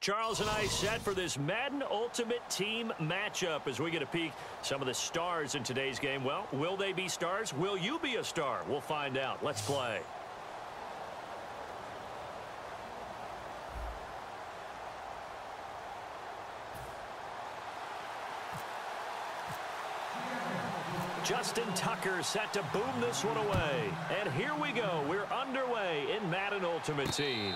Charles and I set for this Madden Ultimate Team matchup as we get a peek some of the stars in today's game. Well, will they be stars? Will you be a star? We'll find out. Let's play. Justin Tucker set to boom this one away. And here we go. We're underway in Madden Ultimate Team.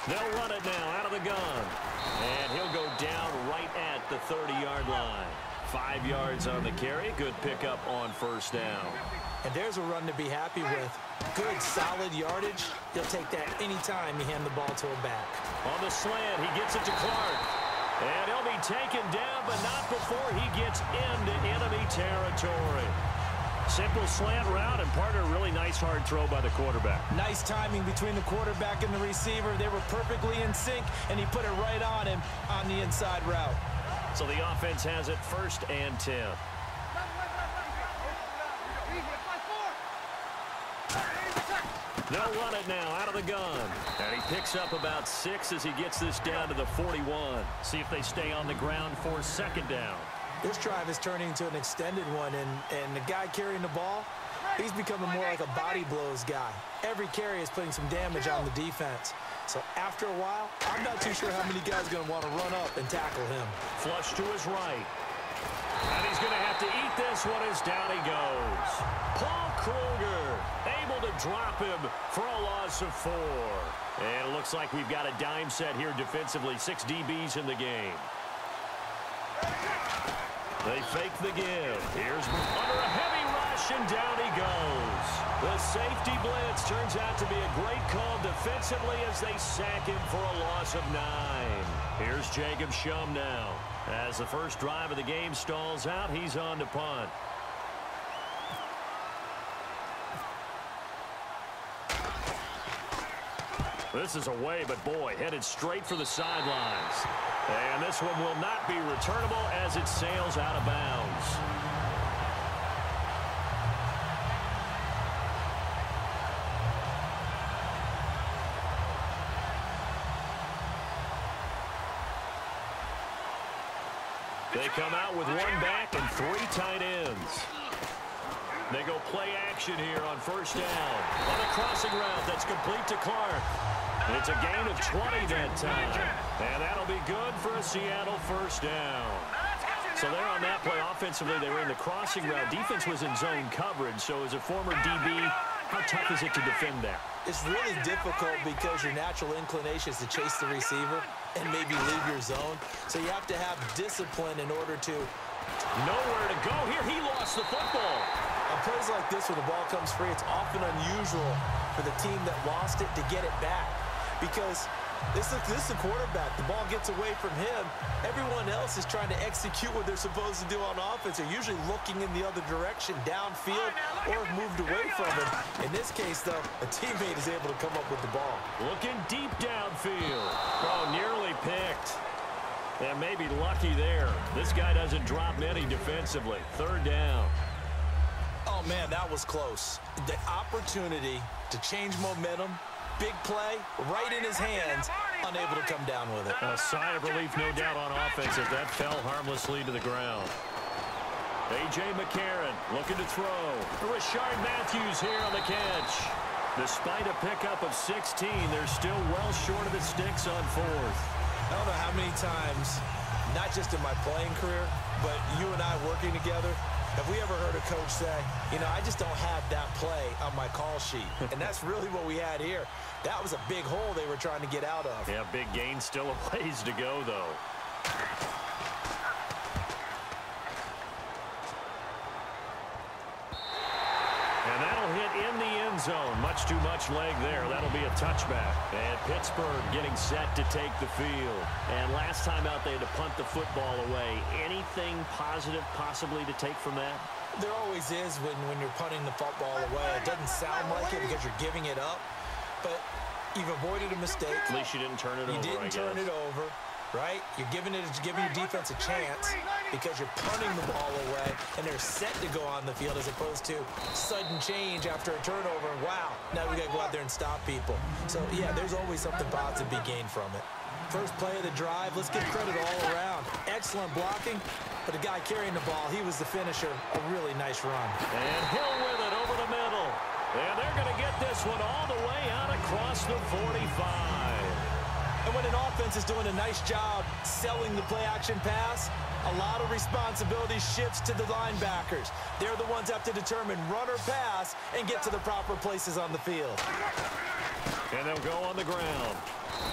They'll run it now out of the gun. And he'll go down right at the 30-yard line. 5 yards on the carry. Good pickup on first down. And there's a run to be happy with. Good, solid yardage. He'll take that anytime you hand the ball to a back. On the slant, he gets it to Clark. And he'll be taken down, but not before he gets into enemy territory. Simple slant route, and partner, really nice hard throw by the quarterback. Nice timing between the quarterback and the receiver. They were perfectly in sync, and he put it right on him on the inside route. So the offense has it 1st and 10. They'll run it now out of the gun. And he picks up about 6 as he gets this down to the 41. See if they stay on the ground for 2nd down. This drive is turning into an extended one, and the guy carrying the ball, he's becoming more like a body blows guy. Every carry is putting some damage on the defense. So after a while, I'm not too sure how many guys are going to want to run up and tackle him. Flush to his right. And he's going to have to eat this one as down he goes. Paul Kruger able to drop him for a loss of 4. And it looks like we've got a dime set here defensively. 6 DBs in the game. They fake the give. Here's under a heavy rush, and down he goes. The safety blitz turns out to be a great call defensively as they sack him for a loss of 9. Here's Jacob Shum now. As the first drive of the game stalls out, he's on to punt. This is away, but boy, headed straight for the sidelines. And this one will not be returnable as it sails out of bounds. They come out with 1 back and 3 tight ends. They go play action here on 1st down. On a crossing route that's complete to Clark. It's a gain of 20 that time. And that'll be good for a Seattle 1st down. So there on that play, offensively, they were in the crossing route. Defense was in zone coverage. So as a former DB, how tough is it to defend that? It's really difficult because your natural inclination is to chase the receiver and maybe leave your zone. So you have to have discipline in order to... Nowhere to go here. He lost the football. On plays like this, when the ball comes free, it's often unusual for the team that lost it to get it back. Because this is the quarterback. The ball gets away from him. Everyone else is trying to execute what they're supposed to do on offense. They're usually looking in the other direction, downfield, or have moved away from him. In this case, though, a teammate is able to come up with the ball. Looking deep downfield. Oh, nearly picked. And maybe lucky there. This guy doesn't drop many defensively. 3rd down. Oh, man, that was close. The opportunity to change momentum, big play, right in his hands, unable to come down with it. A sigh of relief, no doubt, on offense as that fell harmlessly to the ground. A.J. McCarron looking to throw. Rashard Matthews here on the catch. Despite a pickup of 16, they're still well short of the sticks on 4th. I don't know how many times, not just in my playing career, but you and I working together, have we ever heard a coach say, you know, I just don't have that play on my call sheet? And that's really what we had here. That was a big hole they were trying to get out of. Yeah, big gain, still a ways to go, though. And that'll hit in the end zone. Much too much leg there. That'll be a touchback. And Pittsburgh getting set to take the field. And last time out, they had to punt the football away. Anything positive possibly to take from that? There always is when you're punting the football away. It doesn't sound like it because you're giving it up. But you've avoided a mistake. At least you didn't turn it over, You didn't turn it over. right? You're giving your defense a chance because you're punting the ball away, and they're set to go on the field as opposed to sudden change after a turnover. And wow, now we got to go out there and stop people. So, yeah, there's always something positive to be gained from it. First play of the drive, let's give credit all around. Excellent blocking, but the guy carrying the ball, he was the finisher. A really nice run. And Hill with it over the middle. And they're going to get this one all the way out across the 45. And when an offense is doing a nice job selling the play-action pass, a lot of responsibility shifts to the linebackers. They're the ones that have to determine run or pass and get to the proper places on the field. And they'll go on the ground.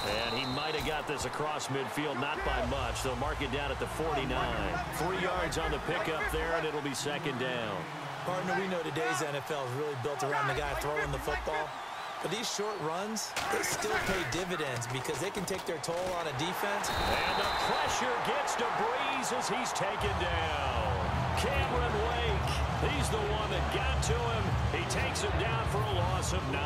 And he might have got this across midfield, not by much. They'll mark it down at the 49. 3 yards on the pickup there, and it'll be second down. Partner, we know today's NFL is really built around the guy throwing the football. But these short runs, they still pay dividends because they can take their toll on a defense. And the pressure gets to Breeze as he's taken down. Cameron Wake, he's the one that got to him. He takes him down for a loss of 9.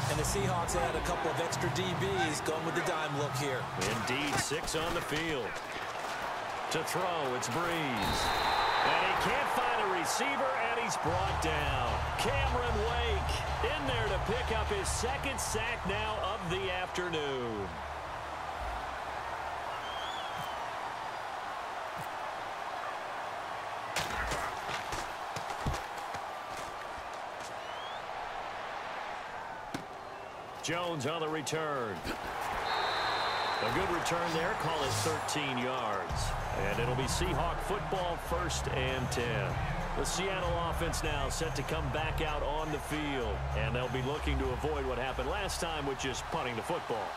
And the Seahawks had a couple of extra DBs going with the dime look here. Indeed, 6 on the field. To throw, it's Breeze. And he can't find a receiver, and he's brought down. Cameron Wake in there to pick up his second sack now of the afternoon. Jones on the return. A good return there, call it 13 yards. And it'll be Seahawk football, 1st and 10. The Seattle offense now set to come back out on the field. And they'll be looking to avoid what happened last time, which is punting the football.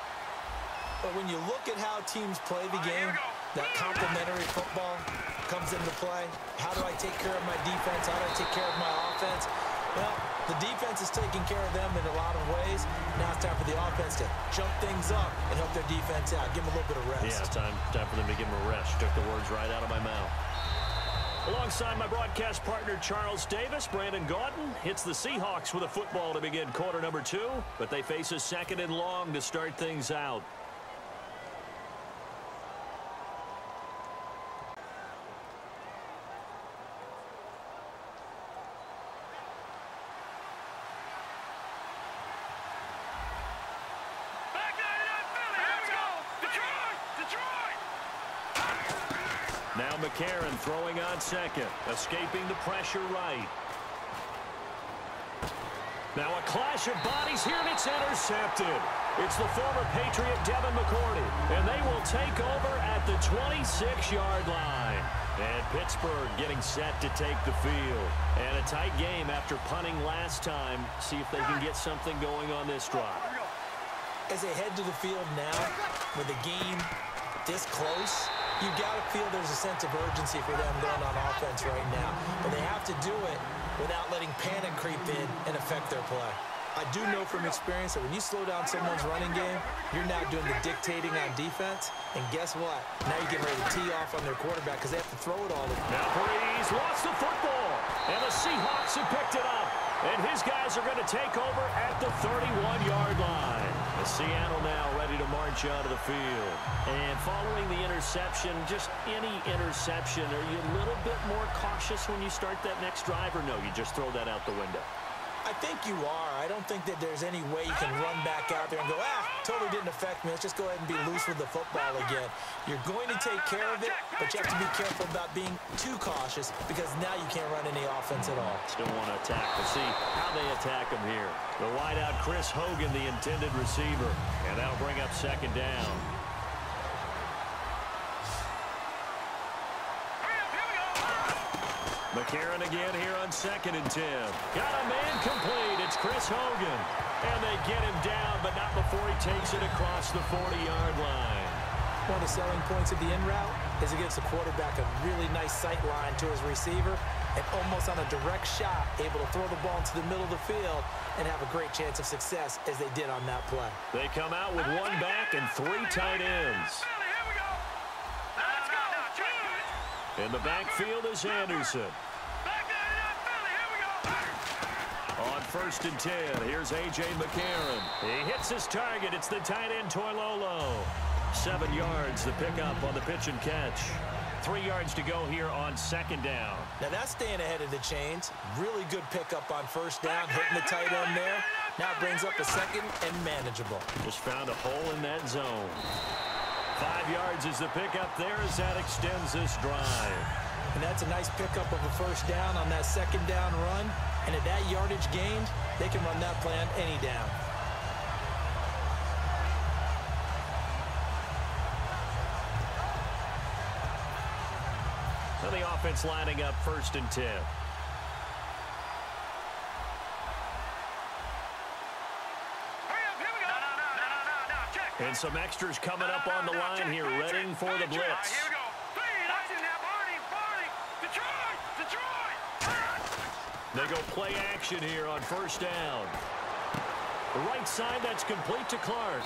But when you look at how teams play the game, that complementary football comes into play. How do I take care of my defense? How do I take care of my offense? Well, the defense is taking care of them in a lot of ways. Now it's time for the offense to jump things up and help their defense out. Give them a little bit of rest. Yeah, time for them to give them a rest. Took the words right out of my mouth. Alongside my broadcast partner, Charles Davis, Brandon Gaudin hits the Seahawks with a football to begin quarter number 2, but they face a 2nd and long to start things out. Now McCarron throwing on 2nd, escaping the pressure right. Now a clash of bodies here, and it's intercepted. It's the former Patriot Devin McCourty, and they will take over at the 26-yard line. And Pittsburgh getting set to take the field. And a tight game after punting last time. See if they can get something going on this drive. As they head to the field now, with the game this close, you got to feel there's a sense of urgency for them going on offense right now. But they have to do it without letting panic creep in and affect their play. I do know from experience that when you slow down someone's running game, you're now doing the dictating on defense. And guess what? Now you're getting ready to tee off on their quarterback because they have to throw it all. Now Breeze lost the football. And the Seahawks have picked it up. And his guys are going to take over at the 31-yard line. And Seattle now ready to march out of the field. And following the interception, just any interception, are you a little bit more cautious when you start that next drive, or no, you just throw that out the window? I think you are. I don't think that there's any way you can run back out there and go, totally didn't affect me. Let's just go ahead and be loose with the football again. You're going to take care of it, but you have to be careful about being too cautious because now you can't run any offense at all. Still want to attack. We'll see how they attack him here. The wideout, Chris Hogan, the intended receiver, and that'll bring up 2nd down. McCarron again here on 2nd and 10. Got a man complete. It's Chris Hogan. And they get him down, but not before he takes it across the 40-yard line. One of the selling points of the in route is it gives the quarterback a really nice sight line to his receiver and almost on a direct shot, able to throw the ball into the middle of the field and have a great chance of success as they did on that play. They come out with 1 back and 3 tight ends. In the backfield is Anderson. On 1st and 10. Here's A.J. McCarron. He hits his target. It's the tight end, Toilolo. 7 yards, the pickup on the pitch and catch. 3 yards to go here on 2nd down. Now that's staying ahead of the chains. Really good pickup on 1st down, hitting the tight end there. Now it brings up a 2nd and manageable. Just found a hole in that zone. 5 yards is the pickup there as that extends this drive. And that's a nice pickup of a 1st down on that 2nd down run. And at that yardage gained, they can run that play on any down. So the offense lining up 1st and 10. And some extras coming up on the line here, ready for the blitz. They go play action here on 1st down. The right side, that's complete to Clark.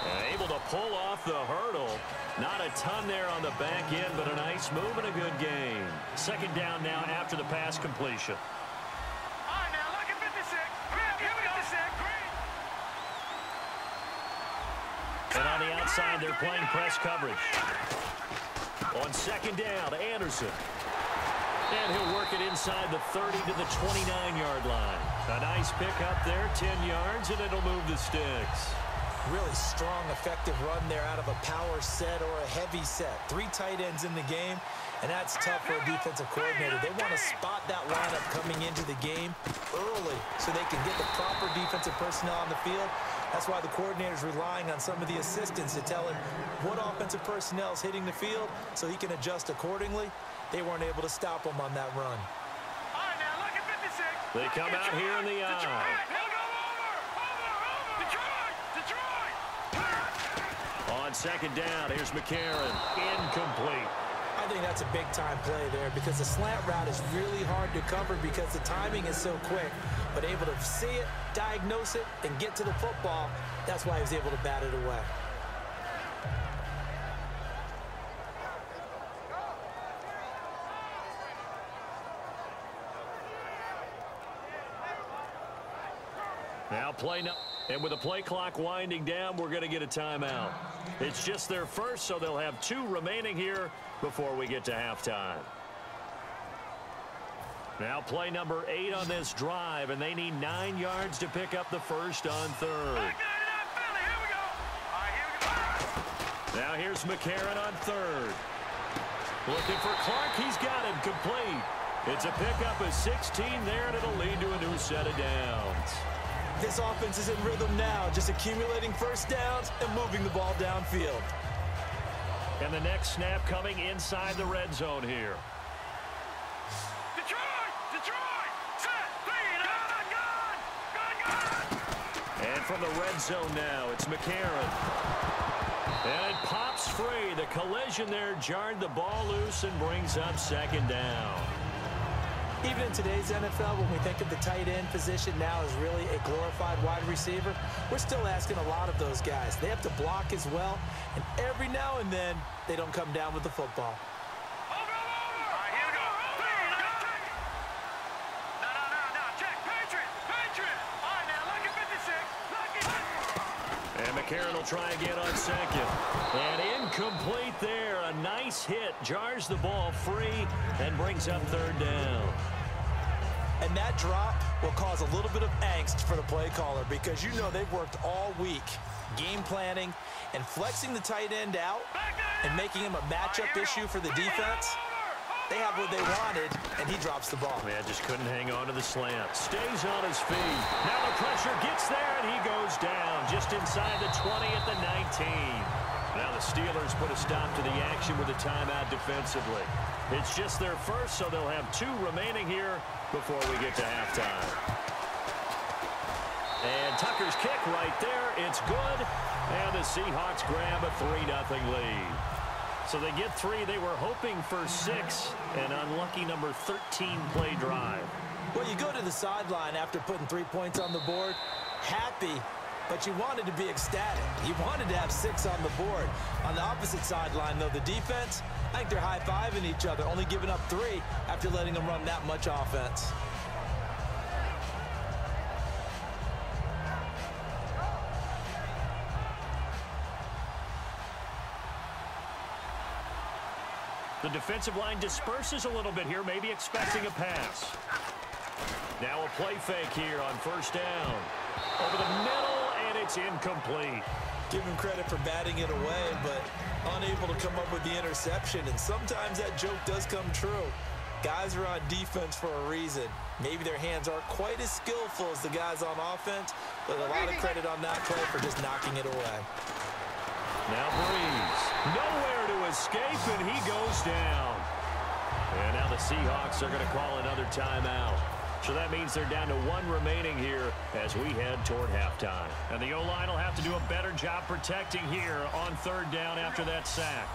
And able to pull off the hurdle. Not a ton there on the back end, but a nice move and a good game. 2nd down now after the pass completion. All right, now look at 56. Here we go. 56. And on the outside, they're playing press coverage. On 2nd down, Anderson. And he'll work it inside the 30 to the 29-yard line. A nice pickup there, 10 yards, and it'll move the sticks. Really strong, effective run there out of a power set or a heavy set. 3 tight ends in the game, and that's tough for a defensive coordinator. They want to spot that lineup coming into the game early so they can get the proper defensive personnel on the field. That's why the coordinator's relying on some of the assistants to tell him what offensive personnel is hitting the field so he can adjust accordingly. They weren't able to stop him on that run. All right, now look at 56. They come out here in the eye. On 2nd down, here's McCarron. Incomplete. I think that's a big-time play there because the slant route is really hard to cover because the timing is so quick. But able to see it, diagnose it, and get to the football, that's why he was able to bat it away. Now and with the play clock winding down, we're going to get a timeout. It's just their first, so they'll have 2 remaining here before we get to halftime. Now play number 8 on this drive, and they need 9 yards to pick up the 1st on 3rd. Now here's McCarron on 3rd. Looking for Clark. He's got him complete. It's a pickup of 16 there, and it'll lead to a new set of downs. This offense is in rhythm now, just accumulating 1st downs and moving the ball downfield. And the next snap coming inside the red zone here. Detroit, set, gun. And from the red zone now, it's McCarron. And it pops free. The collision there jarred the ball loose and brings up 2nd down. Even in today's NFL, when we think of the tight end position now as really a glorified wide receiver, we're still asking a lot of those guys. They have to block as well, and every now and then, they don't come down with the football. All right, here we go. No, check, Patriot. All right, now look at 56. And McCarron will try again on 2nd. And incomplete there. A nice hit. Jars the ball free and brings up 3rd down. And that drop will cause a little bit of angst for the play caller because you know they've worked all week game planning and flexing the tight end out and making him a matchup issue for the defense. They have what they wanted, and he drops the ball. Man, just couldn't hang on to the slant. Stays on his feet. Now the pressure gets there, and he goes down just inside the 20 at the 19. Now the Steelers put a stop to the action with a timeout defensively. It's just their first, so they'll have 2 remaining here before we get to halftime. And Tucker's kick right there. It's good. And the Seahawks grab a 3-0 lead. So they get 3. They were hoping for 6. An unlucky number 13 play drive. Well, you go to the sideline after putting 3 points on the board, happy, but you wanted to be ecstatic. You wanted to have 6 on the board. On the opposite sideline, though, the defense, I think they're high-fiving each other, only giving up 3 after letting them run that much offense. The defensive line disperses a little bit here, maybe expecting a pass. Now a play fake here on first down. Over the middle, and it's incomplete. Give him credit for batting it away, but unable to come up with the interception. And sometimes that joke does come true. Guys are on defense for a reason. Maybe their hands aren't quite as skillful as the guys on offense, but a lot of credit on that play for just knocking it away. Now Breeze. Nowhere to escape, and he goes down. And now the Seahawks are going to call another timeout. So that means they're down to 1 remaining here as we head toward halftime. And the O-line will have to do a better job protecting here on third down after that sack.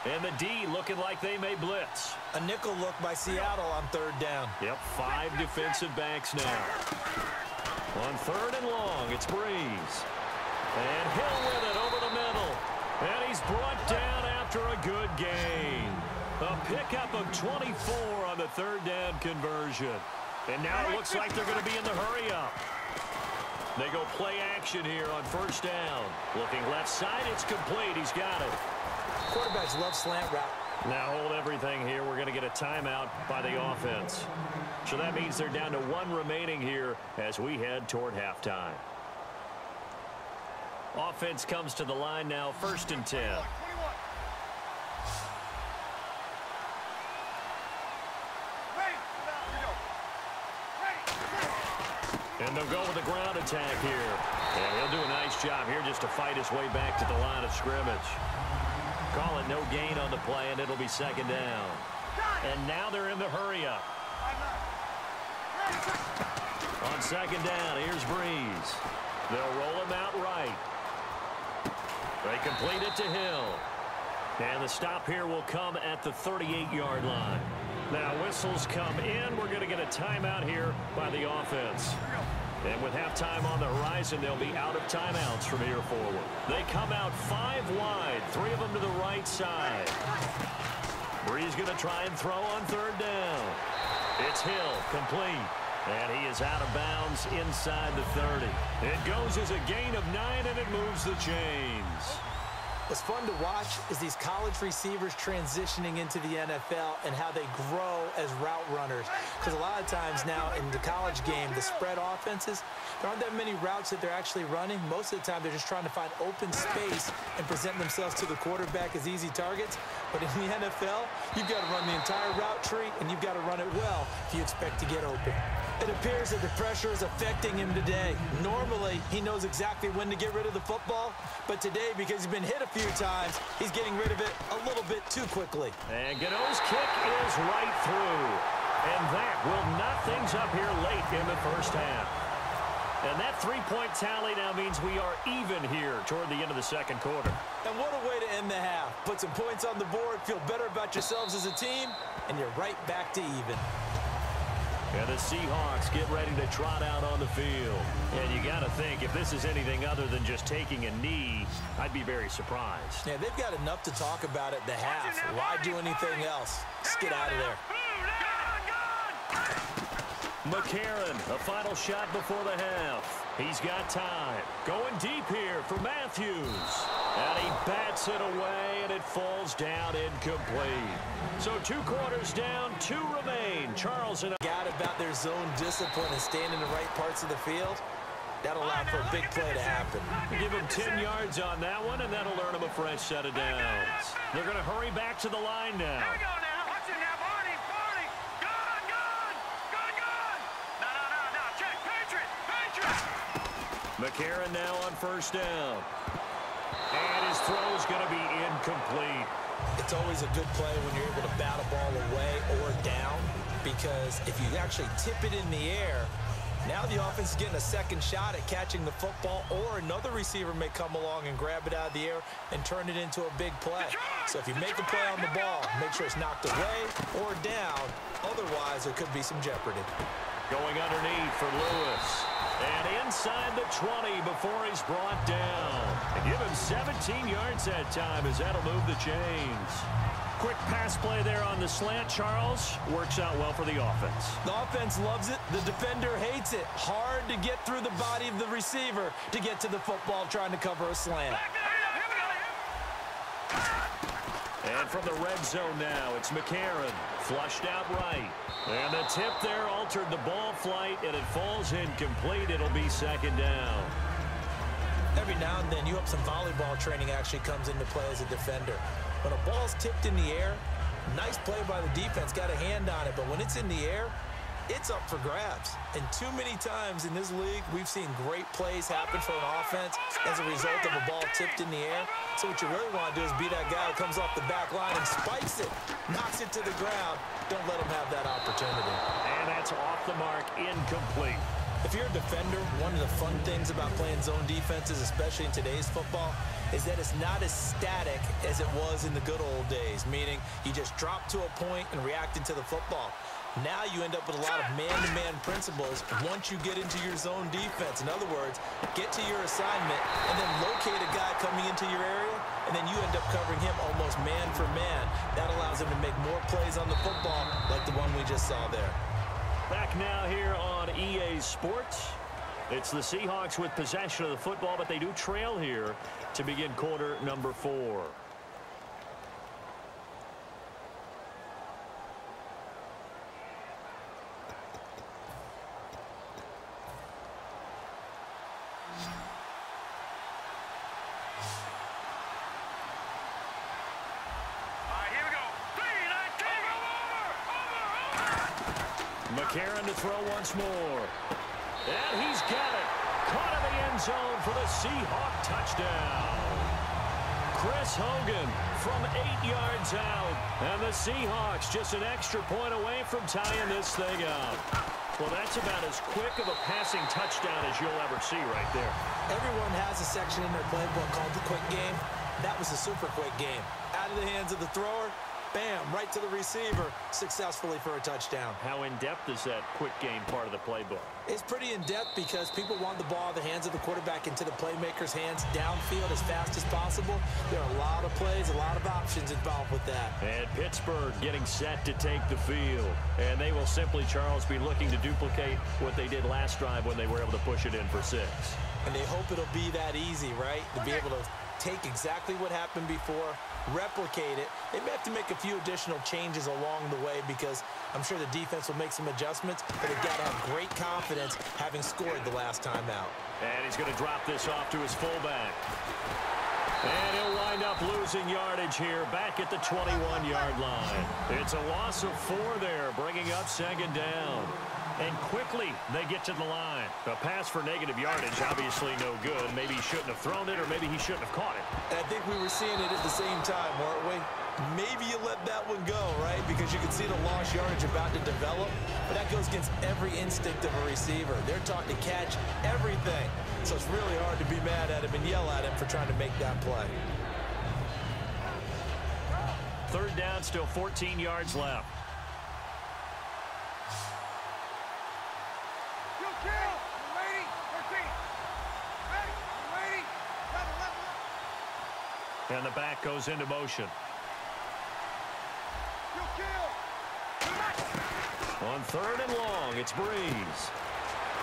And the D looking like they may blitz. A nickel look by Seattle on third down. Yep, 5 defensive backs now. On third and long, it's Breeze. And Hill with it over the middle. And he's brought down after a good gain. A pickup of 24 on the third down conversion. And now it looks like they're going to be in the hurry-up. They go play action here on first down. Looking left side, it's complete. He's got it. Quarterbacks love slant route. Now hold everything here. We're going to get a timeout by the offense. So that means they're down to 1 remaining here as we head toward halftime. Offense comes to the line now, 1st and 10. And they'll go with the ground attack here. And he'll do a nice job here just to fight his way back to the line of scrimmage. Call it no gain on the play, and it'll be 2nd down. And now they're in the hurry-up. On 2nd down, here's Breeze. They'll roll him out right. They complete it to Hill. And the stop here will come at the 38-yard line. Now whistles come in. We're going to get a timeout here by the offense. And with halftime on the horizon, they'll be out of timeouts from here forward. They come out 5 wide, 3 of them to the right side. Breeze going to try and throw on third down. It's Hill, complete. And he is out of bounds inside the 30. It goes as a gain of 9, and it moves the chains. What's fun to watch is these college receivers transitioning into the NFL and how they grow as route runners. Because a lot of times now in the college game, the spread offenses, there aren't that many routes that they're actually running. Most of the time, they're just trying to find open space and present themselves to the quarterback as easy targets. But in the NFL, you've got to run the entire route tree, and you've got to run it well if you expect to get open. It appears that the pressure is affecting him today. Normally, he knows exactly when to get rid of the football, but today, because he's been hit a few times, he's getting rid of it a little bit too quickly. And Gano's kick is right through. And that will knock things up here late in the first half. And that 3-point tally now means we are even here toward the end of the second quarter. And what a way to end the half. Put some points on the board, feel better about yourselves as a team, and you're right back to even. And the Seahawks get ready to trot out on the field. And you got to think, if this is anything other than just taking a knee, I'd be very surprised. Yeah, they've got enough to talk about at the half. Why do anything else? Just get out of there. McCarron, a final shot before the half. He's got time. Going deep here for Matthews. And he bats it away, and it falls down incomplete. So 2 quarters down, 2 remain. Charles and got about their zone discipline and staying in the right parts of the field. That'll allow for a big play to happen. Give him 10 yards on that one, and that'll earn him a fresh set of downs. They're going to hurry back to the line now. Here we go now. Watch it now. Barney. Good. No. Check. Patriot. McCarron now on first down. And his throw's going to be incomplete. It's always a good play when you're able to bat a ball away or down, because if you actually tip it in the air, now the offense is getting a second shot at catching the football, or another receiver may come along and grab it out of the air and turn it into a big play. So if you make a play on the ball, make sure it's knocked away or down. Otherwise, there could be some jeopardy. Going underneath for Lewis. And inside the 20 before he's brought down. And give him 17 yards that time, as that'll move the chains. Quick pass play there on the slant, Charles. Works out well for the offense. The offense loves it. The defender hates it. Hard to get through the body of the receiver to get to the football trying to cover a slant. And from the red zone now, it's McCarron. Flushed out right. And the tip there altered the ball flight, and it falls incomplete. It'll be second down. Every now and then, you hope some volleyball training actually comes into play as a defender. When a ball's tipped in the air, nice play by the defense, got a hand on it. But when it's in the air, it's up for grabs. And too many times in this league, we've seen great plays happen for an offense as a result of a ball tipped in the air. So what you really want to do is be that guy who comes off the back line and spikes it, knocks it to the ground. Don't let him have that opportunity. And that's off the mark, incomplete. If you're a defender, one of the fun things about playing zone defenses, especially in today's football, is that it's not as static as it was in the good old days, meaning you just drop to a point and react into the football. Now you end up with a lot of man-to-man principles once you get into your zone defense. In other words, get to your assignment and then locate a guy coming into your area, and then you end up covering him almost man for man. That allows him to make more plays on the football like the one we just saw there. Back now here on EA Sports. It's the Seahawks with possession of the football, but they do trail here to begin quarter number 4. McCarron to throw once more. And he's got it. Caught in the end zone for the Seahawk touchdown. Chris Hogan from 8 yards out. And the Seahawks just an extra point away from tying this thing up. Well, that's about as quick of a passing touchdown as you'll ever see right there. Everyone has a section in their playbook called the quick game. That was a super quick game. Out of the hands of the thrower, bam, right to the receiver, successfully for a touchdown. How in-depth is that quick game part of the playbook? It's pretty in-depth because people want the ball out of the hands of the quarterback into the playmaker's hands downfield as fast as possible. There are a lot of plays, a lot of options involved with that. And Pittsburgh getting set to take the field. And they will simply, Charles, be looking to duplicate what they did last drive when they were able to push it in for 6. And they hope it'll be that easy, right? To be able to take exactly what happened before, replicate it. They may have to make a few additional changes along the way because I'm sure the defense will make some adjustments, but they've got to have great confidence having scored the last time out. And he's going to drop this off to his fullback. And he'll wind up losing yardage here back at the 21-yard line. It's a loss of 4 there, bringing up second down. And quickly, they get to the line. A pass for negative yardage, obviously no good. Maybe he shouldn't have thrown it, or maybe he shouldn't have caught it. And I think we were seeing it at the same time, weren't we? Maybe you let that one go, right? Because you can see the lost yardage about to develop. But that goes against every instinct of a receiver. They're taught to catch everything. So it's really hard to be mad at him and yell at him for trying to make that play. Third down, still 14 yards left. And the back goes into motion. On third and long, it's Breeze.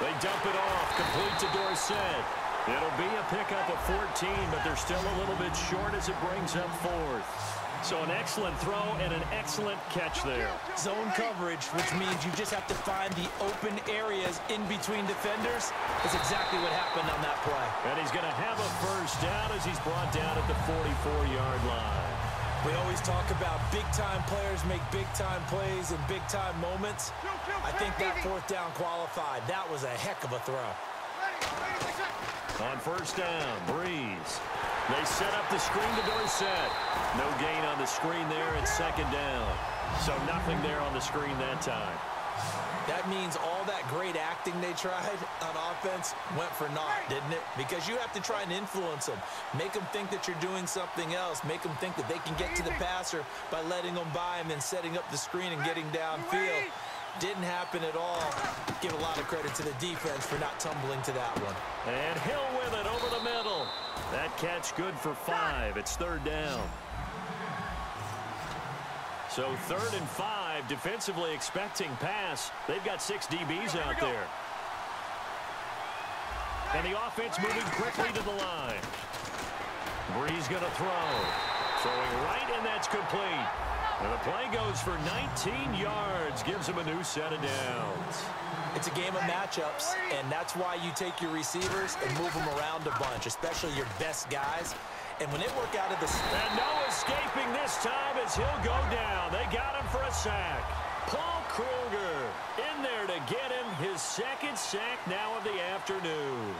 They dump it off, complete to Dorsett. It'll be a pickup of 14, but they're still a little bit short as it brings up 4th. So an excellent throw and an excellent catch there. Zone coverage, which means you just have to find the open areas in between defenders. That's exactly what happened on that play. And he's going to have a first down as he's brought down at the 44-yard line. We always talk about big-time players make big-time plays in big-time moments. I think that 4th down qualified. That was a heck of a throw. On first down, Breeze. They set up the screen to Dorsett. No gain on the screen there. It's second down. So nothing there on the screen that time. That means all that great acting they tried on offense went for naught, didn't it? Because you have to try and influence them. Make them think that you're doing something else. Make them think that they can get to the passer by letting them by and then setting up the screen and getting downfield. Didn't happen at all. Give a lot of credit to the defense for not tumbling to that one. And Hill with it over the middle. That catch good for 5. It's third down. So 3rd and 5, defensively expecting pass. They've got 6 DBs out there. And the offense moving quickly to the line. Breeze going to throw. Throwing right, and that's complete. And the play goes for 19 yards, gives him a new set of downs. It's a game of matchups, and that's why you take your receivers and move them around a bunch, especially your best guys. And when they work out of the... And no escaping this time as he'll go down. They got him for a sack. Paul Kruger in there to get him his second sack now of the afternoon.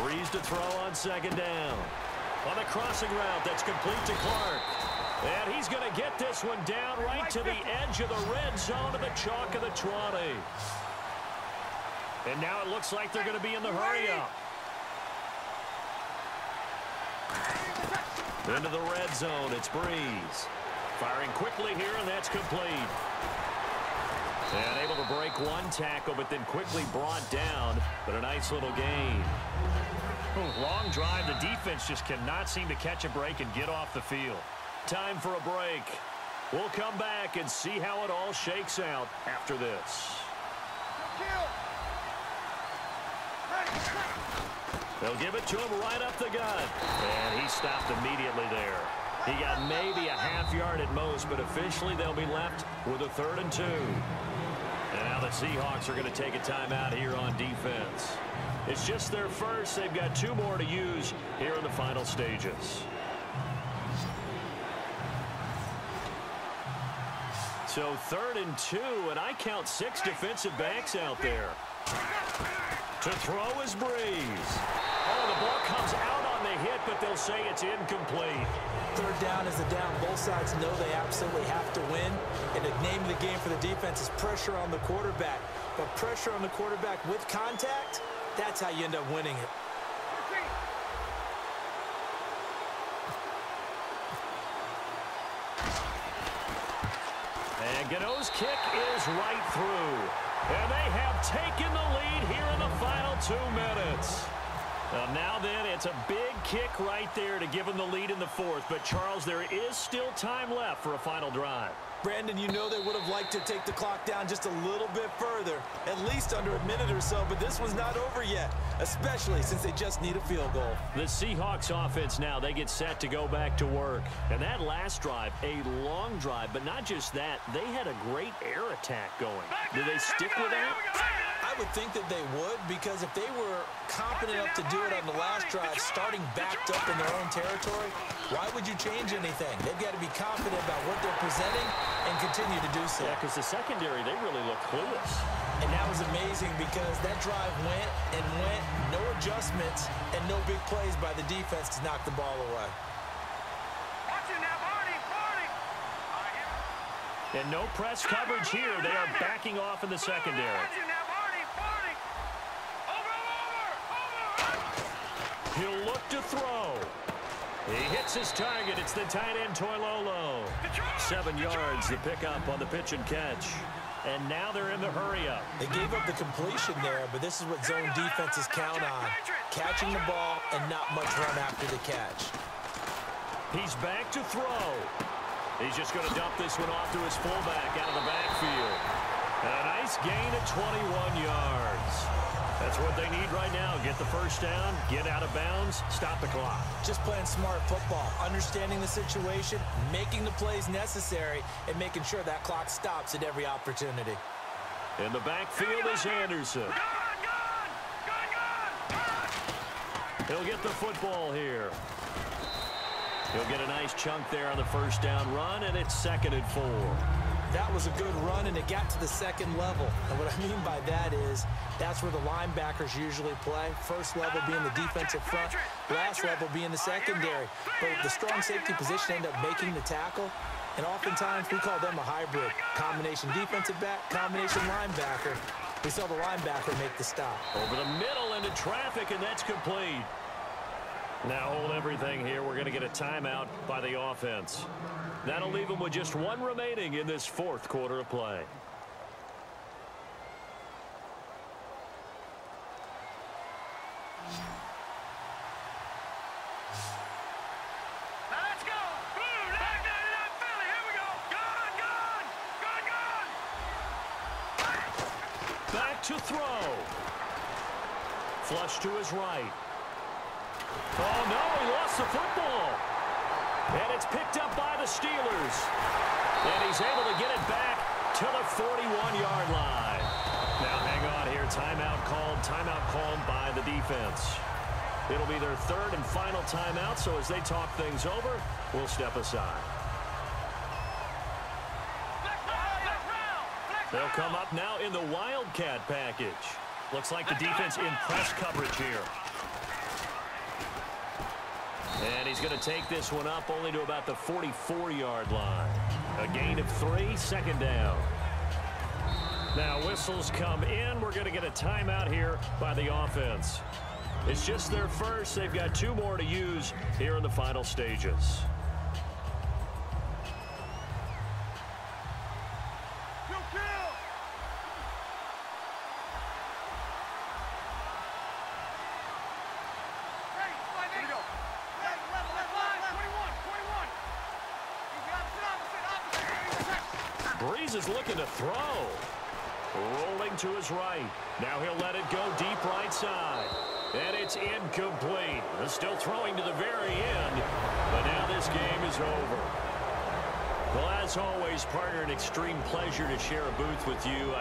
Breeze to throw on second down. On the crossing route, that's complete to Clark. And he's going to get this one down right to the edge of the red zone of the chalk of the 20. And now it looks like they're going to be in the hurry-up. Into the red zone, it's Breeze. Firing quickly here, and that's complete. And able to break one tackle, but then quickly brought down. But a nice little gain. Long drive. The defense just cannot seem to catch a break and get off the field. Time for a break. We'll come back and see how it all shakes out after this. They'll give it to him right up the gut. And he stopped immediately there. He got maybe a half yard at most, but officially they'll be left with a 3rd and 2. And now the Seahawks are going to take a timeout here on defense. It's just their first. They've got 2 more to use here in the final stages. So 3rd and 2, and I count 6 defensive backs out there. To throw is Breeze. Oh, the ball comes out on the hit, but they'll say it's incomplete. 3rd down is the down. Both sides know they absolutely have to win. And the name of the game for the defense is pressure on the quarterback. But pressure on the quarterback with contact, that's how you end up winning it. And Gano's kick is right through. And they have taken the lead here in the final 2 minutes. Now then, it's a big kick right there to give them the lead in the 4th. But, Charles, there is still time left for a final drive. Brandon, you know they would have liked to take the clock down just a little bit further, at least under a minute or so, but this one's not over yet, especially since they just need a field goal. The Seahawks offense now, they get set to go back to work. And that last drive, a long drive, but not just that, they had a great air attack going. Do they stick with that? I would think that they would, because if they were confident enough to do it on the last drive, starting backed up in their own territory, why would you change anything? They've got to be confident about what they're presenting and continue to do so. Yeah, because the secondary, they really look clueless. And that was amazing because that drive went and went, no adjustments, and no big plays by the defense to knock the ball away. And no press coverage here. They are backing off in the secondary. He'll look to throw. He hits his target. It's the tight end, Toilolo. 7 yards, the pickup on the pitch and catch. And now they're in the hurry-up. They gave up the completion there, but this is what zone defenses count on. Catching the ball and not much run after the catch. He's back to throw. He's just going to dump this one off to his fullback out of the backfield. And a nice gain of 21 yards. That's what they need right now. Get the first down, get out of bounds, stop the clock. Just playing smart football, understanding the situation, making the plays necessary, and making sure that clock stops at every opportunity. In the backfield is Anderson. He'll get the football here. He'll get a nice chunk there on the first down run, and it's 2nd and 4. That was a good run, and it got to the second level. And what I mean by that is that's where the linebackers usually play. First level being the defensive front, last level being the secondary. But the strong safety position ended up making the tackle, and oftentimes we call them a hybrid. Combination defensive back, combination linebacker. We saw the linebacker make the stop. Over the middle into traffic, and that's complete. Now hold everything here. We're going to get a timeout by the offense. That'll leave them with just 1 remaining in this 4th quarter of play. Let's go. Boom. Philly. Here we go. Gone. Back to throw. Flush to his right. Oh, no, he lost the football. And it's picked up by the Steelers. And he's able to get it back to the 41-yard line. Now, hang on here. Timeout called by the defense. It'll be their third and final timeout, so as they talk things over, we'll step aside. They'll come up now in the Wildcat package. Looks like the defense in press coverage here. And he's going to take this one up only to about the 44-yard line. A gain of 3, second down. Now whistles come in. We're going to get a timeout here by the offense. It's just their first. They've got 2 more to use here in the final stages. Breeze is looking to throw. Rolling to his right. Now he'll let it go deep right side. And it's incomplete. Still throwing to the very end. But now this game is over. Well, as always, partner, an extreme pleasure to share a booth with you.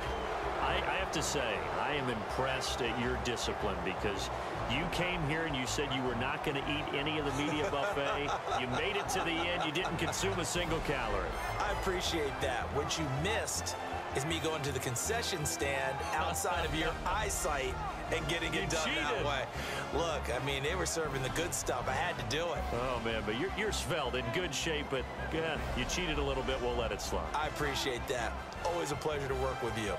I have to say, I am impressed at your discipline because you came here and you said you were not going to eat any of the media buffet. You made it to the end. You didn't consume a single calorie. I appreciate that. What you missed is me going to the concession stand outside of your eyesight and getting it done that way. Look, I mean, they were serving the good stuff. I had to do it. Oh, man, but you're svelte, in good shape, but yeah, you cheated a little bit. We'll let it slide. I appreciate that. Always a pleasure to work with you.